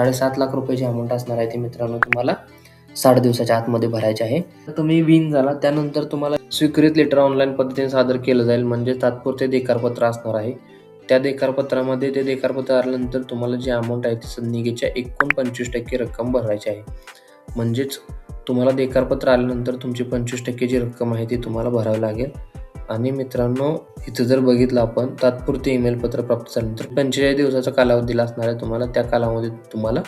7.5 लाख रुपयाची अमाउंट असणार आहे ती मित्रांनो तुम्हाला 60 दिवसाच्या आतमध्ये भरायची आहे. तर तुम्ही विन झाला त्यानंतर तुम्हाला स्वीकृत लेटर ऑनलाईन पद्धतीने सादर केलं जाईल, म्हणजे तात्पुरते देकारपत्र असणार आहे. त्या देकारपत्रामध्ये ते देकारपत्र आल्यानंतर तुम्हाला जी अमाउंट आहे ती सदनिकेच्या एकूण 25% रक्कम भरायची आहे. म्हणजेच तुम्हाला देकारपत्र आल्यानंतर तुमची 25% जी रक्कम आहे ती तुम्हाला भरावी लागेल. आणि मित्रांनो, इथं जर बघितलं आपण तात्पुरते ईमेल पत्र प्राप्त झाल्यानंतर 45 दिवसाचा कालावधी दिला असणार आहे तुम्हाला. त्या कालावधीत तुम्हाला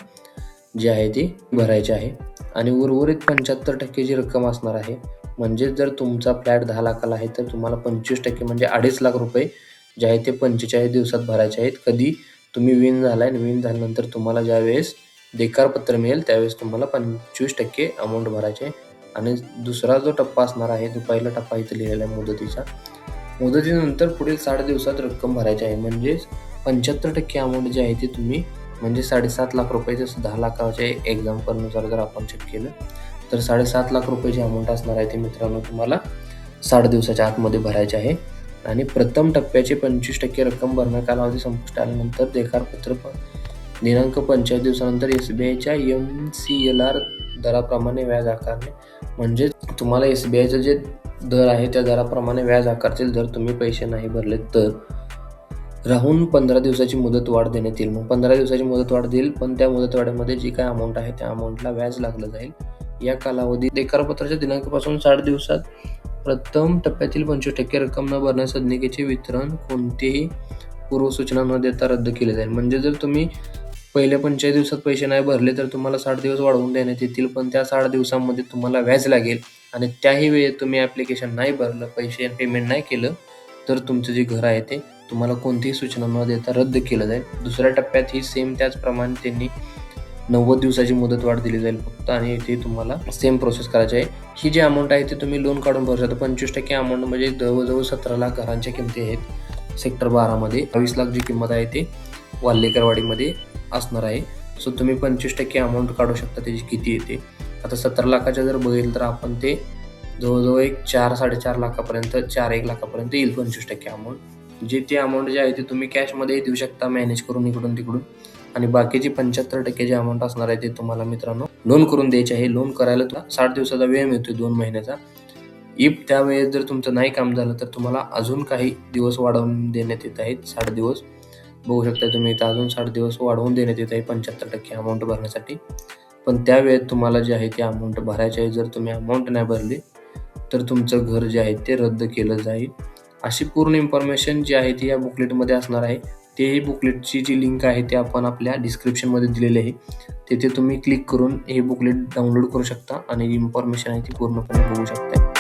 जी आहे ती भरायची आहे. आणि उर्वरित 75% जी रक्कम असणार आहे, म्हणजे जर तुमचा फ्लॅट 10 लाखाला आहे तर तुम्हाला 25% म्हणजे 2.5 लाख रुपये जे आहे ते 45 दिवसात भरायचे आहेत. कधी तुम्ही विन झालाय आणि विन झाल्यानंतर तुम्हाला ज्यावेळेस देकारपत्र मिळेल त्यावेळेस तुम्हाला 25% अमाऊंट भरायची आहे. आणि दुसरा जो टप्पा असणार आहे, तो पहिला टप्पा इथे लिहिलेला आहे मुदतीचा. मुदतीनंतर पुढील 60 दिवसात रक्कम भरायची आहे. म्हणजेच 75% अमाऊंट जी आहे ती तुम्ही म्हणजे 7.5 लाख रुपये, जसं 10 लाखाच्या एक्झाम्पलनुसार जर आपण चेक केलं तर 7.5 लाख रुपयाची अमाऊंट असणार आहे ती मित्रांनो तुम्हाला 60 दिवसाच्या आतमध्ये भरायची आहे. आणि प्रथम टप्प्याची 25% रक्कम भरणा कालावधी संपुष्ट आल्यानंतर देकारपत्र दिनांक 45 दिवसानंतर SBIच्या MCLR दराप्रमाणे व्याज आकारणे, म्हणजे तुम्हाला SBIचं जे दर आहे त्या दराप्रमाणे व्याज आकारतील जर तुम्ही पैसे नाही भरले तर. राहून 15 दिवसाची मुदत वाढ देण्यात येईल. मग 15 दिवसाची मुदत वाढ देईल, पण त्या मुदतवाढीमध्ये जी काय अमाऊंट आहे त्या अमाऊंटला व्याज लागलं जाईल. या कालावधीत देकारपत्राच्या दिनांकापासून 60 दिवसात प्रथम टप्प्यातील 25% रक्कम न भरण्यास सदनिकेचे वितरण कोणतीही पूर्वसूचना न देता रद्द केले जाईल. म्हणजे जर तुम्ही पहिल्या 45 दिवसात पैसे नाही भरले तर तुम्हाला 60 दिवस वाढवून देण्यात येतील, पण त्या 60 दिवसांमध्ये तुम्हाला व्याज लागेल. आणि त्याही वेळेत तुम्ही ॲप्लिकेशन नाही भरलं, पैसे पेमेंट नाही केलं तर तुमचं जे घर आहे ते तुम्हाला कोणतीही सूचना न देता रद्द केलं जाईल. दुसऱ्या टप्प्यात ही सेम त्याचप्रमाणे त्यांनी 90 दिवसाची मुदतवाढ दिली जाईल फक्त, आणि इथे तुम्हाला सेम प्रोसेस करायची आहे. ही जी अमाऊंट आहे ती तुम्ही लोन काढून भरू शकता. 25% अमाऊंट म्हणजे जवळजवळ 17 लाख घरांच्या किमती आहेत सेक्टर 12मध्ये. 22 लाख जी किंमत आहे ते वाल्लेकरवाडीमध्ये असणार आहे. सो तुम्ही 25% अमाऊंट काढू शकता. त्याची किती येते आता 17 लाखाच्या जर बघितलं तर आपण ते जवळजवळ एक 4-4.5 लाखापर्यंत 4-1 लाखापर्यंत येईल 25% अमाऊंट. जे ते अमाऊंट जे आहे ते तुम्ही कॅशमध्ये देऊ शकता मॅनेज करून इकडून तिकडून. आणि बाकीची 75% जी अमाऊंट असणार आहे ते तुम्हाला मित्रांनो लोन करून द्यायची आहे. लोन करायला तुम्हाला 60 दिवसाचा वेळ मिळतो, 2 महिन्याचा. इफ त्यावेळेस जर तुमचं नाही काम झालं तर तुम्हाला अजून काही दिवस वाढवून देण्यात येत आहेत. 60 दिवस बघू शकता तुम्ही इथं, अजून 60 दिवस वाढवून देण्यात येत आहे 75% अमाऊंट भरण्यासाठी. पण त्यावेळेत तुम्हाला जे आहे ते अमाऊंट भरायची आहे. जर तुम्ही अमाऊंट नाही भरली तर तुमचं घर जे आहे ते रद्द केलं जाईल. अशी पूर्ण इन्फॉर्मेशन जी आहे ती या बुकलेटमध्ये असणार आहे. तेही बुकलेटची जी लिंक आहे ते आपण आपल्या डिस्क्रिप्शनमध्ये दिलेली आहे. तिथे तुम्ही क्लिक करून हे बुकलेट डाउनलोड करू शकता आणि इन्फॉर्मेशन आहे ती पूर्णपणे बघू शकता.